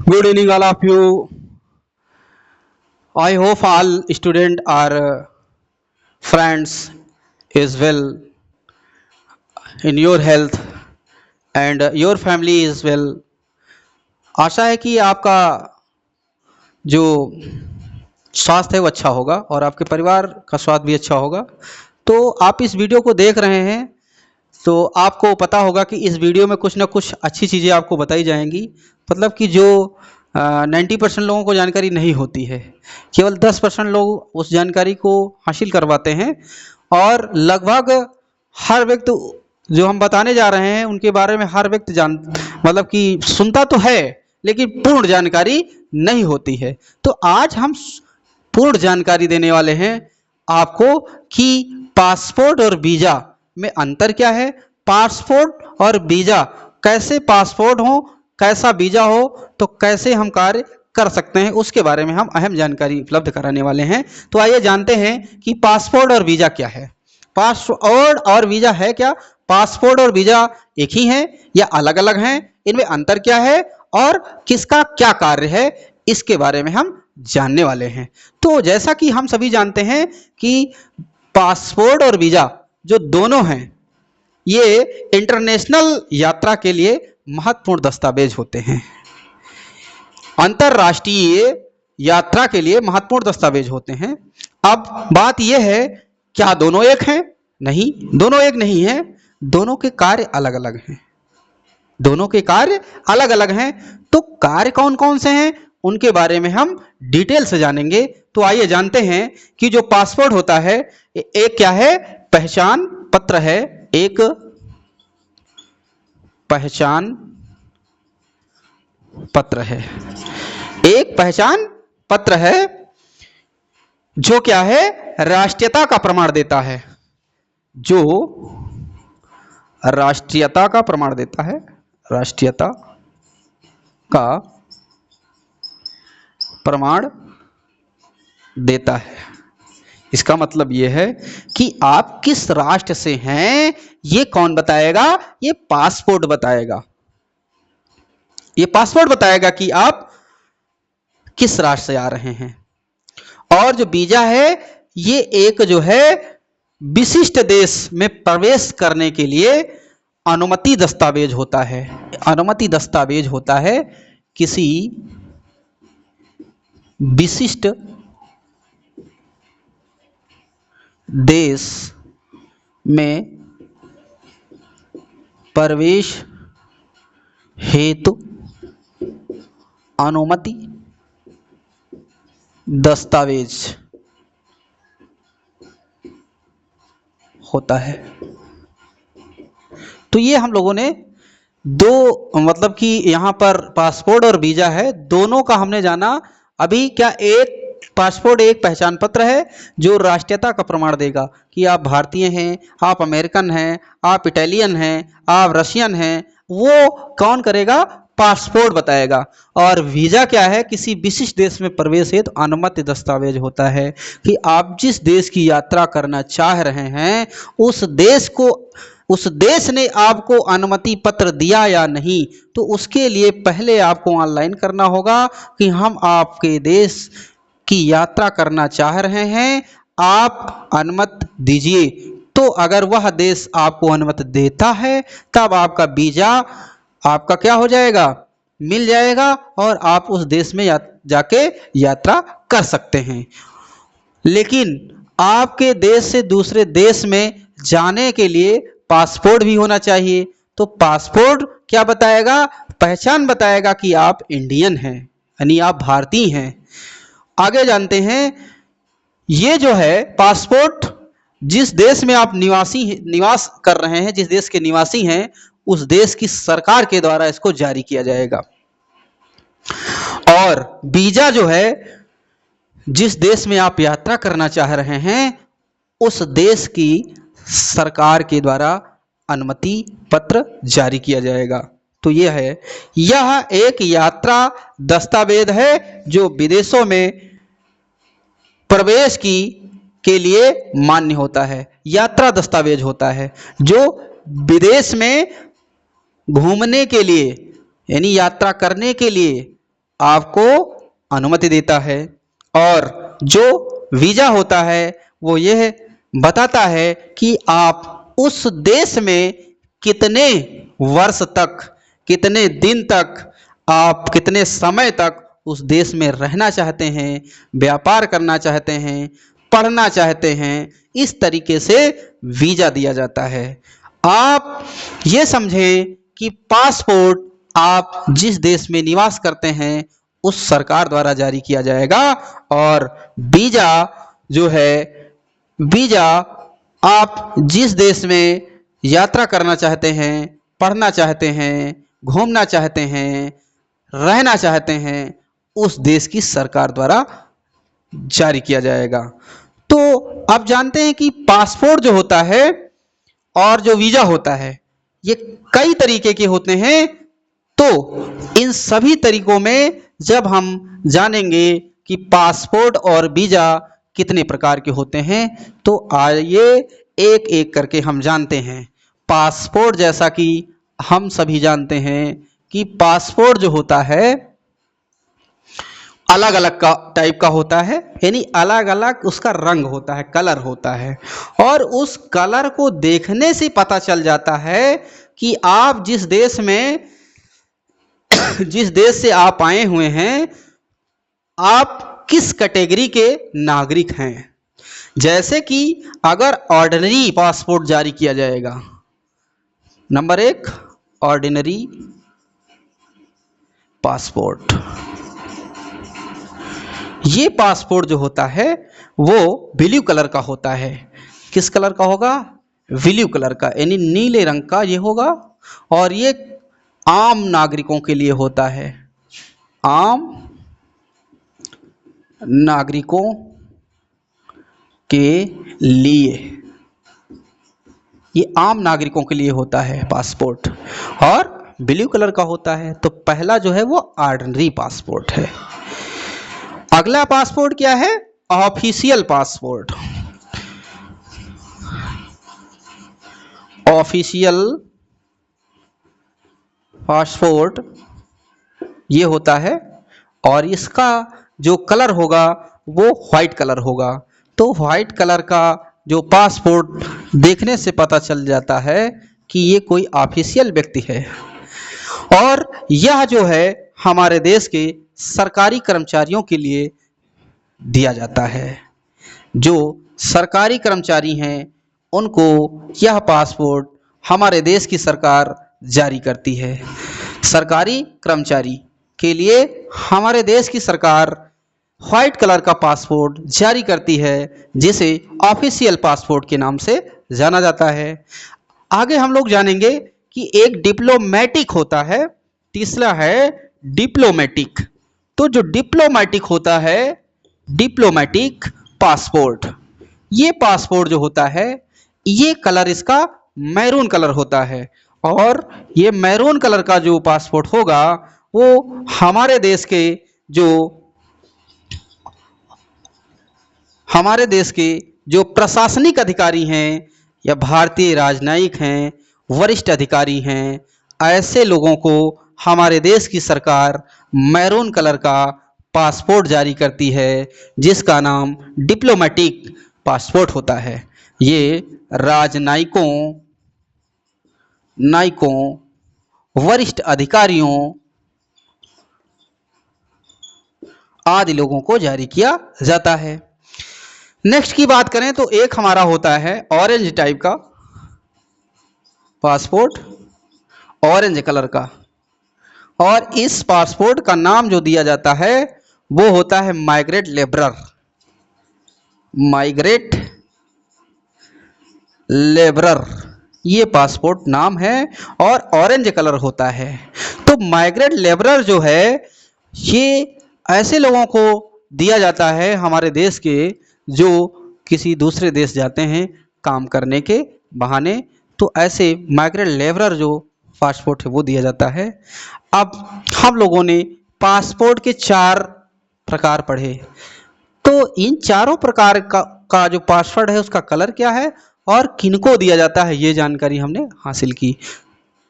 Good evening, all of you. I hope all student are friends is well in your health and your family is well. आशा है कि आपका जो स्वास्थ्य है वो अच्छा होगा और आपके परिवार का स्वास्थ्य भी अच्छा होगा। तो आप इस वीडियो को देख रहे हैं तो आपको पता होगा कि इस वीडियो में कुछ ना कुछ अच्छी चीज़ें आपको बताई जाएंगी। मतलब कि जो 90% लोगों को जानकारी नहीं होती है, केवल 10% लोग उस जानकारी को हासिल करवाते हैं और लगभग हर व्यक्ति जो हम बताने जा रहे हैं उनके बारे में हर व्यक्ति मतलब कि सुनता तो है लेकिन पूर्ण जानकारी नहीं होती है। तो आज हम पूर्ण जानकारी देने वाले हैं आपको कि पासपोर्ट और वीज़ा में अंतर क्या है, पासपोर्ट और वीज़ा कैसे पासपोर्ट हो कैसा वीज़ा हो तो कैसे हम कार्य कर सकते हैं, उसके बारे में हम अहम जानकारी उपलब्ध कराने वाले हैं। तो आइए जानते हैं कि पासपोर्ट और वीज़ा क्या है। पासपोर्ट और वीज़ा है क्या, पासपोर्ट और वीज़ा एक ही हैं या अलग अलग हैं, इनमें अंतर क्या है और किसका क्या कार्य है, इसके बारे में हम जानने वाले हैं। तो जैसा कि हम सभी जानते हैं कि पासपोर्ट और वीज़ा जो दोनों हैं ये इंटरनेशनल यात्रा के लिए महत्वपूर्ण दस्तावेज होते हैं, अंतरराष्ट्रीय यात्रा के लिए महत्वपूर्ण दस्तावेज होते हैं। अब बात यह है क्या दोनों एक हैं? नहीं, दोनों एक नहीं है, दोनों के कार्य अलग अलग हैं, दोनों के कार्य अलग अलग हैं। तो कार्य कौन कौन से हैं उनके बारे में हम डिटेल से जानेंगे। तो आइए जानते हैं कि जो पासपोर्ट होता है एक क्या है, पहचान पत्र है, एक पहचान पत्र है, एक पहचान पत्र है जो क्या है, राष्ट्रीयता का प्रमाण देता है, जो राष्ट्रीयता का प्रमाण देता है, राष्ट्रीयता का प्रमाण देता है। इसका मतलब यह है कि आप किस राष्ट्र से हैं ये कौन बताएगा, ये पासपोर्ट बताएगा, ये पासपोर्ट बताएगा कि आप किस राष्ट्र से आ रहे हैं। और जो वीजा है ये एक जो है विशिष्ट देश में प्रवेश करने के लिए अनुमति दस्तावेज होता है, अनुमति दस्तावेज होता है किसी विशिष्ट देश में प्रवेश हेतु अनुमति दस्तावेज होता है। तो ये हम लोगों ने दो मतलब कि यहाँ पर पासपोर्ट और वीजा है, दोनों का हमने जाना। अभी क्या एक पासपोर्ट एक पहचान पत्र है जो राष्ट्रीयता का प्रमाण देगा कि आप भारतीय हैं, आप अमेरिकन हैं, आप इटालियन हैं, आप रशियन हैं, वो कौन करेगा, पासपोर्ट बताएगा। और वीजा क्या है, किसी विशिष्ट देश में प्रवेश हेतु तो अनुमति दस्तावेज होता है कि आप जिस देश की यात्रा करना चाह रहे हैं उस देश ने आपको अनुमति पत्र दिया या नहीं। तो उसके लिए पहले आपको ऑनलाइन करना होगा कि हम आपके देश की यात्रा करना चाह रहे हैं, आप अनुमति दीजिए। तो अगर वह देश आपको अनुमति देता है तब आपका वीजा आपका क्या हो जाएगा, मिल जाएगा और आप उस देश में जाके यात्रा कर सकते हैं। लेकिन आपके देश से दूसरे देश में जाने के लिए पासपोर्ट भी होना चाहिए। तो पासपोर्ट क्या बताएगा, पहचान बताएगा कि आप इंडियन हैं, यानी आप भारतीय हैं। आगे जानते हैं ये जो है पासपोर्ट जिस देश में आप निवास कर रहे हैं, जिस देश के निवासी हैं, उस देश की सरकार के द्वारा इसको जारी किया जाएगा। और वीजा जो है जिस देश में आप यात्रा करना चाह रहे हैं उस देश की सरकार के द्वारा अनुमति पत्र जारी किया जाएगा। तो यह है, यह एक यात्रा दस्तावेज है जो विदेशों में प्रवेश के लिए मान्य होता है, यात्रा दस्तावेज होता है जो विदेश में घूमने के लिए यानी यात्रा करने के लिए आपको अनुमति देता है। और जो वीजा होता है वो यह बताता है कि आप उस देश में कितने वर्ष तक, कितने दिन तक, आप कितने समय तक उस देश में रहना चाहते हैं, व्यापार करना चाहते हैं, पढ़ना चाहते हैं। इस तरीके से वीजा दिया जाता है। आप ये समझें कि पासपोर्ट आप जिस देश में निवास करते हैं उस सरकार द्वारा जारी किया जाएगा, और वीजा जो है, वीजा आप जिस देश में यात्रा करना चाहते हैं, पढ़ना चाहते हैं, घूमना चाहते हैं, रहना चाहते हैं, उस देश की सरकार द्वारा जारी किया जाएगा। तो आप जानते हैं कि पासपोर्ट जो होता है और जो वीजा होता है ये कई तरीके के होते हैं। तो इन सभी तरीकों में जब हम जानेंगे कि पासपोर्ट और वीजा कितने प्रकार के होते हैं, तो आइए एक एक करके हम जानते हैं। पासपोर्ट, जैसा कि हम सभी जानते हैं कि पासपोर्ट जो होता है अलग अलग का टाइप का होता है, यानी अलग अलग उसका रंग होता है, कलर होता है, और उस कलर को देखने से पता चल जाता है कि आप जिस देश में जिस देश से आप आए हुए हैं, आप किस कैटेगरी के नागरिक हैं। जैसे कि अगर ऑर्डिनरी पासपोर्ट जारी किया जाएगा, नंबर 1 ऑर्डिनरी पासपोर्ट, ये पासपोर्ट जो होता है वो ब्लू कलर का होता है। किस कलर का होगा? ब्लू कलर का, यानी नीले रंग का ये होगा। और ये आम नागरिकों के लिए होता है, आम नागरिकों के लिए, ये आम नागरिकों के लिए होता है पासपोर्ट, और ब्लू कलर का होता है। तो पहला जो है वो ऑर्डिनरी पासपोर्ट है। अगला पासपोर्ट क्या है? Official passport. ऑफिशियल पासपोर्ट ये होता है, और इसका जो कलर होगा वो व्हाइट कलर होगा। तो व्हाइट कलर का जो पासपोर्ट देखने से पता चल जाता है कि ये कोई ऑफिशियल व्यक्ति है। और यह जो है हमारे देश के सरकारी कर्मचारियों के लिए दिया जाता है। जो सरकारी कर्मचारी हैं उनको यह पासपोर्ट हमारे देश की सरकार जारी करती है। सरकारी कर्मचारी के लिए हमारे देश की सरकार व्हाइट कलर का पासपोर्ट जारी करती है, जिसे ऑफिशियल पासपोर्ट के नाम से जाना जाता है। आगे हम लोग जानेंगे कि एक डिप्लोमेटिक होता है, तीसरा है डिप्लोमेटिक। तो जो डिप्लोमेटिक होता है, डिप्लोमेटिक पासपोर्ट, ये पासपोर्ट जो होता है ये कलर इसका मैरून कलर होता है। और ये मैरून कलर का जो पासपोर्ट होगा वो हमारे देश के जो प्रशासनिक अधिकारी हैं या भारतीय राजनयिक हैं, वरिष्ठ अधिकारी हैं, ऐसे लोगों को हमारे देश की सरकार मैरून कलर का पासपोर्ट जारी करती है, जिसका नाम डिप्लोमेटिक पासपोर्ट होता है। ये राजनयिकों, वरिष्ठ अधिकारियों आदि लोगों को जारी किया जाता है। नेक्स्ट की बात करें तो एक हमारा होता है ऑरेंज टाइप का पासपोर्ट, ऑरेंज कलर का, और इस पासपोर्ट का नाम जो दिया जाता है वो होता है माइग्रेट लेबरर। माइग्रेट लेबरर ये पासपोर्ट नाम है और ऑरेंज कलर होता है। तो माइग्रेट लेबरर जो है ये ऐसे लोगों को दिया जाता है हमारे देश के जो किसी दूसरे देश जाते हैं काम करने के बहाने। तो ऐसे माइग्रेट लेबरर जो पासपोर्ट है वो दिया जाता है। अब हम लोगों ने पासपोर्ट के 4 प्रकार पढ़े, तो इन चारों प्रकार का जो पासपोर्ट है उसका कलर क्या है और किनको दिया जाता है, ये जानकारी हमने हासिल की।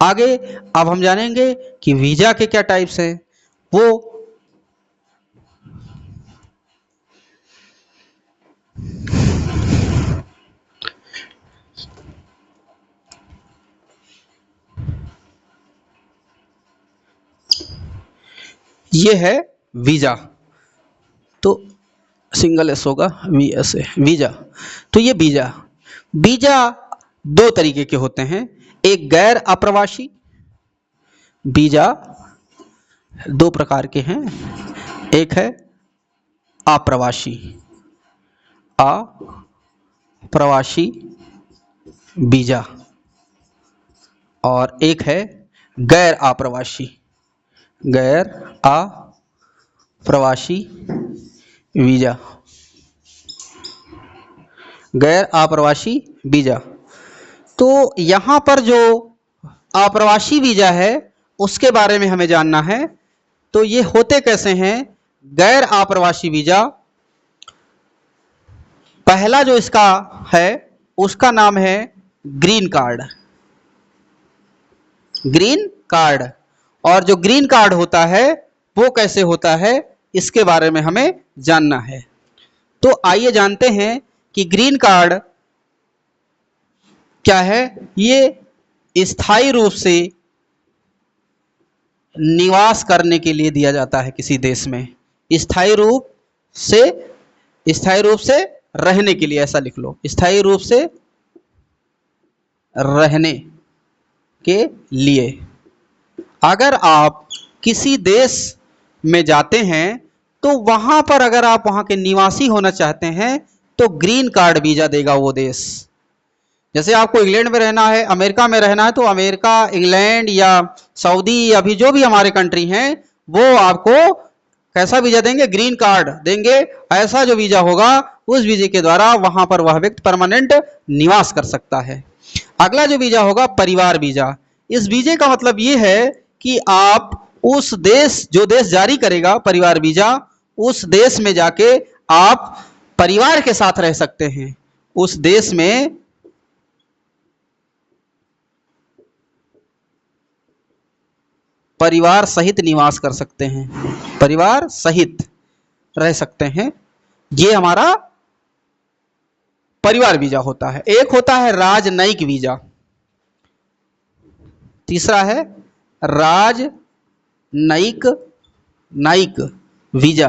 आगे अब हम जानेंगे कि वीज़ा के क्या टाइप्स हैं। वो ये है वीजा। तो सिंगल एस होगा, वी एस ए, वीजा। तो ये वीजा, वीजा दो तरीके के होते हैं, एक गैर अप्रवासी। वीजा दो प्रकार के हैं, एक है अप्रवासी, अप्रवासी वीजा, और एक है गैर अप्रवासी, गैर अप्रवासी वीजा, गैर अप्रवासी वीजा। तो यहाँ पर जो अप्रवासी वीजा है उसके बारे में हमें जानना है। तो ये होते कैसे हैं? गैर अप्रवासी वीजा, पहला जो इसका है उसका नाम है ग्रीन कार्ड, ग्रीन कार्ड। और जो ग्रीन कार्ड होता है वो कैसे होता है, इसके बारे में हमें जानना है। तो आइए जानते हैं कि ग्रीन कार्ड क्या है। ये स्थायी रूप से निवास करने के लिए दिया जाता है किसी देश में, स्थायी रूप से रहने के लिए, ऐसा लिख लो, स्थायी रूप से रहने के लिए। अगर आप किसी देश में जाते हैं तो वहां पर अगर आप वहां के निवासी होना चाहते हैं तो ग्रीन कार्ड वीजा देगा वो देश। जैसे आपको इंग्लैंड में रहना है, अमेरिका में रहना है, तो अमेरिका, इंग्लैंड या सऊदी या भी जो भी हमारे कंट्री हैं वो आपको कैसा वीजा देंगे? ग्रीन कार्ड देंगे। ऐसा जो वीजा होगा उस वीजे के द्वारा वहां पर वह व्यक्ति परमानेंट निवास कर सकता है। अगला जो वीजा होगा परिवार वीजा। इस वीजे का मतलब ये है कि आप उस देश, जो देश जारी करेगा परिवार वीजा, उस देश में जाके आप परिवार के साथ रह सकते हैं, उस देश में परिवार सहित निवास कर सकते हैं, परिवार सहित रह सकते हैं। ये हमारा परिवार वीजा होता है। एक होता है राजनयिक वीजा, तीसरा है राजनयिक वीजा।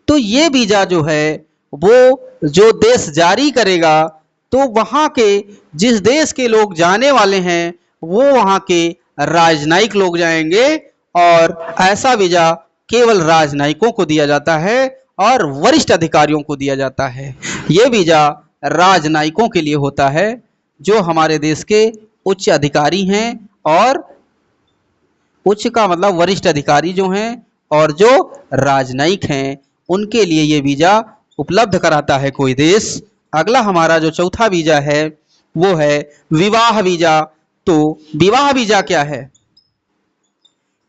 तो ये वीजा जो है वो जो देश जारी करेगा तो वहां के जिस देश के लोग जाने वाले हैं वो वहां के राजनयिक लोग जाएंगे, और ऐसा वीजा केवल राजनयिकों को दिया जाता है और वरिष्ठ अधिकारियों को दिया जाता है। ये वीजा राजनयिकों के लिए होता है, जो हमारे देश के उच्च अधिकारी हैं, और उच्च का मतलब वरिष्ठ अधिकारी जो हैं और जो राजनयिक हैं उनके लिए ये वीजा उपलब्ध कराता है कोई देश। अगला हमारा जो चौथा वीजा है वो है विवाह वीजा। तो विवाह वीजा क्या है?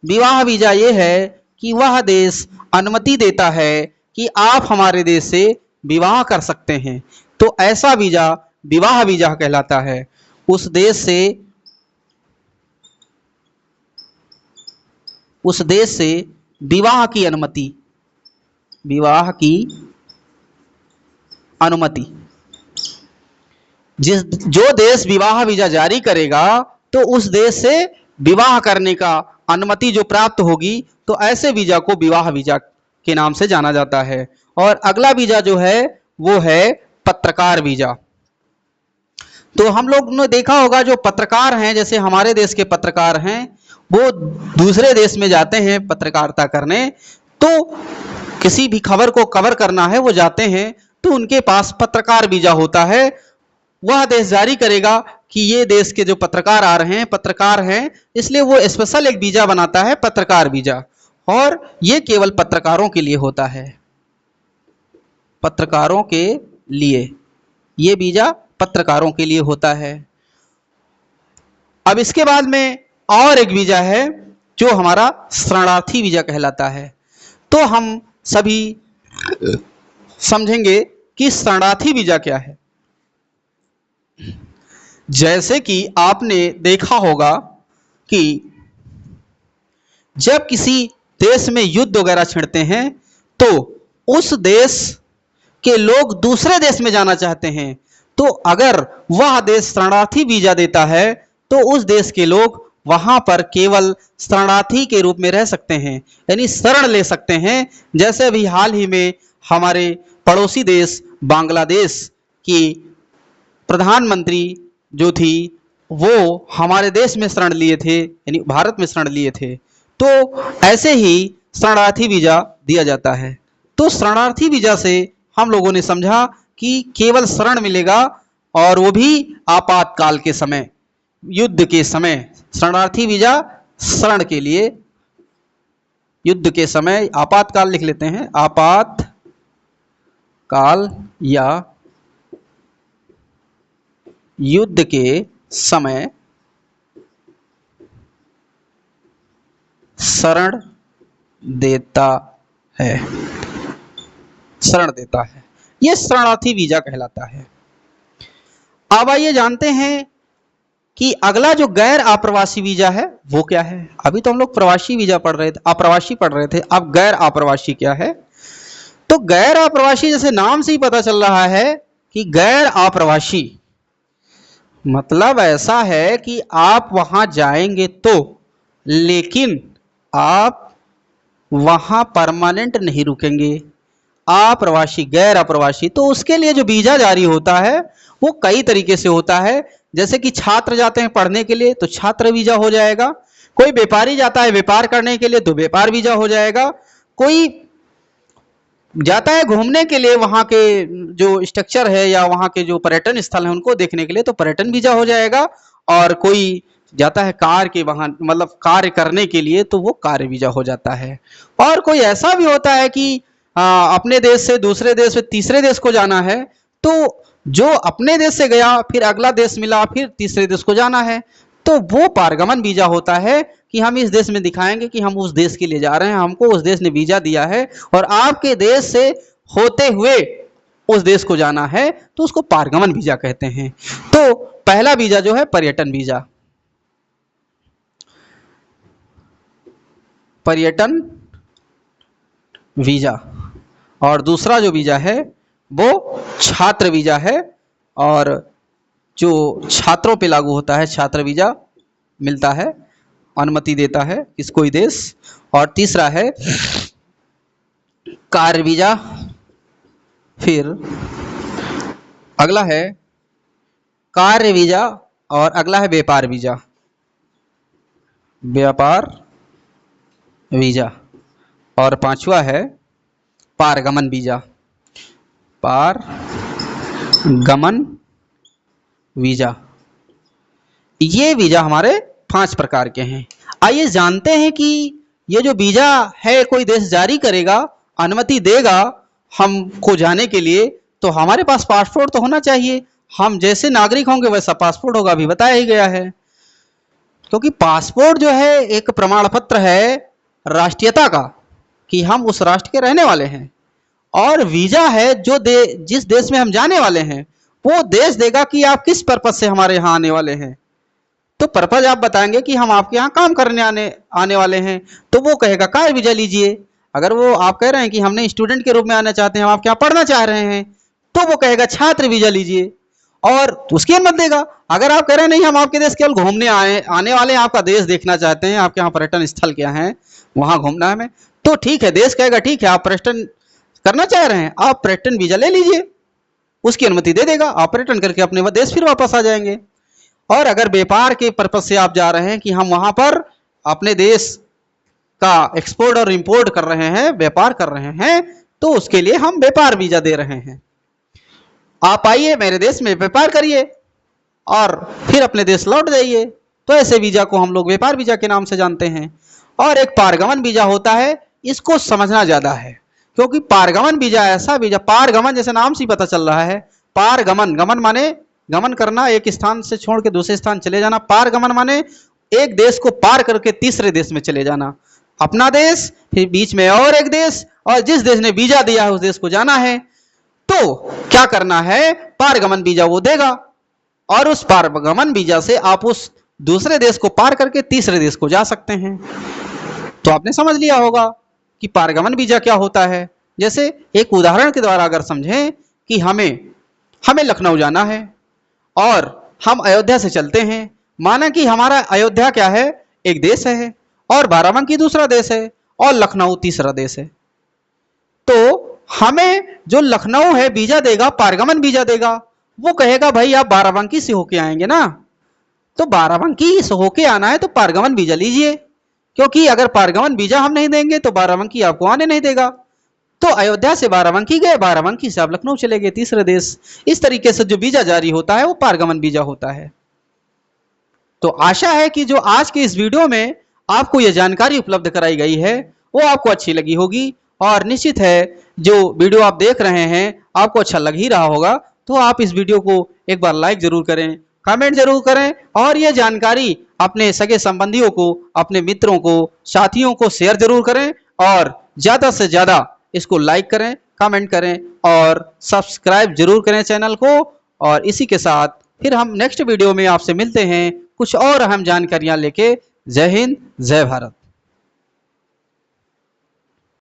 विवाह वीजा ये है कि वह देश अनुमति देता है कि आप हमारे देश से विवाह कर सकते हैं। तो ऐसा वीजा विवाह वीजा कहलाता है। उस देश से विवाह की अनुमति, जो देश विवाह वीजा जारी करेगा तो उस देश से विवाह करने का अनुमति जो प्राप्त होगी, तो ऐसे वीजा को विवाह वीजा के नाम से जाना जाता है। और अगला वीजा जो है वो है पत्रकार वीजा। तो हम लोग ने देखा होगा जो पत्रकार हैं, जैसे हमारे देश के पत्रकार हैं, वो दूसरे देश में जाते हैं पत्रकारिता करने, तो किसी भी खबर को कवर करना है वो जाते हैं, तो उनके पास पत्रकार वीजा होता है। वह देश जारी करेगा कि ये देश के जो पत्रकार आ रहे हैं पत्रकार हैं, इसलिए वो स्पेशल एक वीजा बनाता है, पत्रकार वीजा, और ये केवल पत्रकारों के लिए होता है, पत्रकारों के लिए ये वीजा पत्रकारों के लिए होता है। अब इसके बाद में और एक वीजा है जो हमारा शरणार्थी वीजा कहलाता है। तो हम सभी समझेंगे कि शरणार्थी वीजा क्या है। जैसे कि आपने देखा होगा कि जब किसी देश में युद्ध वगैरह छिड़ते हैं तो उस देश के लोग दूसरे देश में जाना चाहते हैं, तो अगर वह देश शरणार्थी वीजा देता है तो उस देश के लोग वहां पर केवल शरणार्थी के रूप में रह सकते हैं, यानी शरण ले सकते हैं। जैसे अभी हाल ही में हमारे पड़ोसी देश बांग्लादेश की प्रधानमंत्री जो थी वो हमारे देश में शरण लिए थे, यानी भारत में शरण लिए थे। तो ऐसे ही शरणार्थी वीजा दिया जाता है। तो शरणार्थी वीजा से हम लोगों ने समझा कि केवल शरण मिलेगा, और वो भी आपातकाल के समय, युद्ध के समय। शरणार्थी वीजा शरण के लिए, युद्ध के समय, आपातकाल लिख लेते हैं, आपातकाल या युद्ध के समय शरण देता है, शरण देता है। यह शरणार्थी वीजा कहलाता है। अब आइए जानते हैं कि अगला जो गैर आप्रवासी वीजा है वो क्या है। अभी तो हम लोग प्रवासी वीजा पढ़ रहे थे, आप्रवासी पढ़ रहे थे, अब गैर आप्रवासी क्या है। तो गैर आप्रवासी, जैसे नाम से ही पता चल रहा है कि गैर आप्रवासी मतलब ऐसा है कि आप वहां जाएंगे तो, लेकिन आप वहां परमानेंट नहीं रुकेंगे। अप्रवासी, गैर अप्रवासी, तो उसके लिए जो वीजा जारी होता है वो कई तरीके से होता है। जैसे कि छात्र जाते हैं पढ़ने के लिए तो छात्र वीजा हो जाएगा, कोई व्यापारी जाता है व्यापार करने के लिए तो व्यापार वीजा हो जाएगा, कोई जाता है घूमने के लिए वहां के जो स्ट्रक्चर है या वहां के जो पर्यटन स्थल है उनको देखने के लिए तो पर्यटन वीजा हो जाएगा, और कोई जाता है कार के वहां, मतलब कार्य करने के लिए तो वो कार्य वीजा हो जाता है। और कोई ऐसा भी होता है कि अपने देश से दूसरे देश में तीसरे देश को जाना है, तो जो अपने देश से गया फिर अगला देश मिला फिर तीसरे देश को जाना है तो वो पारगमन वीजा होता है, कि हम इस देश में दिखाएंगे कि हम उस देश के लिए जा रहे हैं, हमको उस देश ने वीजा दिया है और आपके देश से होते हुए उस देश को जाना है, तो उसको पारगमन वीजा कहते हैं। तो पहला वीजा जो है पर्यटन वीजा, पर्यटन वीजा, और दूसरा जो वीजा है वो छात्र वीजा है, और जो छात्रों पे लागू होता है, छात्र वीजा मिलता है, अनुमति देता है किस कोई देश। और तीसरा है कार्य वीजा, फिर अगला है कार्य वीजा, और अगला है व्यापार वीजा, व्यापार वीजा, और पांचवा है पारगमन वीजा, पारगमन वीजा। ये वीजा हमारे 5 प्रकार के हैं। आइए जानते हैं कि ये जो वीजा है कोई देश जारी करेगा, अनुमति देगा हमको जाने के लिए, तो हमारे पास पासपोर्ट तो होना चाहिए। हम जैसे नागरिक होंगे वैसा पासपोर्ट होगा, अभी बताया ही गया है। क्योंकि पासपोर्ट जो है एक प्रमाण पत्र है राष्ट्रीयता का, कि हम उस राष्ट्र के रहने वाले हैं, और वीजा है जो जिस देश में हम जाने वाले हैं वो देश देगा कि आप किस पर्पज से हमारे यहाँ आने वाले हैं। तो पर्पज आप बताएंगे कि हम आपके यहाँ काम करने आने वाले हैं, तो वो कहेगा कार्य वीजा लीजिए। अगर वो आप कह रहे हैं कि हमने स्टूडेंट के रूप में आना चाहते हैं, हम आपके यहाँ पढ़ना चाह रहे हैं, तो वो कहेगा छात्र वीजा लीजिए, और उसकी अनुमति देगा। अगर आप कह रहे हैं नहीं हम आपके देश केवल घूमने आने वाले हैं, आपका देश देखना चाहते हैं, आपके यहाँ पर्यटन स्थल क्या है वहां घूमना है हमें, तो ठीक है, देश कहेगा ठीक है आप पर्यटन करना चाह रहे हैं, आप पर्यटन वीजा ले लीजिए, उसकी अनुमति दे देगा, आप पर्यटन करके अपने देश फिर वापस आ जाएंगे। और अगर व्यापार के पर्पज से आप जा रहे हैं कि हम वहां पर अपने देश का एक्सपोर्ट और इंपोर्ट कर रहे हैं, व्यापार कर रहे हैं, तो उसके लिए हम व्यापार वीजा दे रहे हैं, आप आइए मेरे देश में व्यापार करिए और फिर अपने देश लौट जाइए। तो ऐसे वीजा को हम लोग व्यापार वीजा के नाम से जानते हैं। और एक पारगमन वीजा होता है, इसको समझना ज्यादा है, क्योंकि पारगमन वीजा ऐसा वीजा, पारगमन जैसे नाम से ही पता चल रहा है, पारगमन, गमन माने गमन करना, एक स्थान से छोड़ के दूसरे स्थान चले जाना, पारगमन माने एक देश को पार करके तीसरे देश में चले जाना, अपना देश फिर बीच में और एक देश, और जिस देश ने वीजा दिया है उस देश को जाना है, तो क्या करना है, पारगमन वीजा वो देगा, और उस पारगमन वीजा से आप उस दूसरे देश को पार करके तीसरे देश को जा सकते हैं। तो आपने समझ लिया होगा कि पारगमन वीजा क्या होता है। जैसे एक उदाहरण के द्वारा अगर समझें कि हमें लखनऊ जाना है और हम अयोध्या से चलते हैं, माना कि हमारा अयोध्या क्या है, एक देश है, और बाराबंकी दूसरा देश है, और लखनऊ तीसरा देश है। तो हमें जो लखनऊ है वीजा देगा, पारगमन वीजा देगा, वो कहेगा भाई आप बाराबंकी से होके आएंगे ना, तो बाराबंकी से होके आना है तो पारगमन वीजा लीजिए, क्योंकि अगर पारगमन वीजा हम नहीं देंगे तो बाराबंकी आपको आने नहीं देगा। तो अयोध्या से बाराबंकी गए, बाराबंकी से आप लखनऊ चले गए, तीसरे देश। इस तरीके से जो वीजा जारी होता है वो पारगमन वीजा होता है। तो आशा है कि जो आज के इस वीडियो में आपको ये जानकारी उपलब्ध कराई गई है वो आपको अच्छी लगी होगी, और निश्चित है जो वीडियो आप देख रहे हैं आपको अच्छा लग ही रहा होगा। तो आप इस वीडियो को एक बार लाइक जरूर करें, कमेंट जरूर करें, और ये जानकारी अपने सगे संबंधियों को, अपने मित्रों को, साथियों को शेयर जरूर करें, और ज़्यादा से ज़्यादा इसको लाइक करें, कमेंट करें, और सब्सक्राइब जरूर करें चैनल को। और इसी के साथ फिर हम नेक्स्ट वीडियो में आपसे मिलते हैं कुछ और अहम जानकारियां लेके। जय हिंद, जय भारत।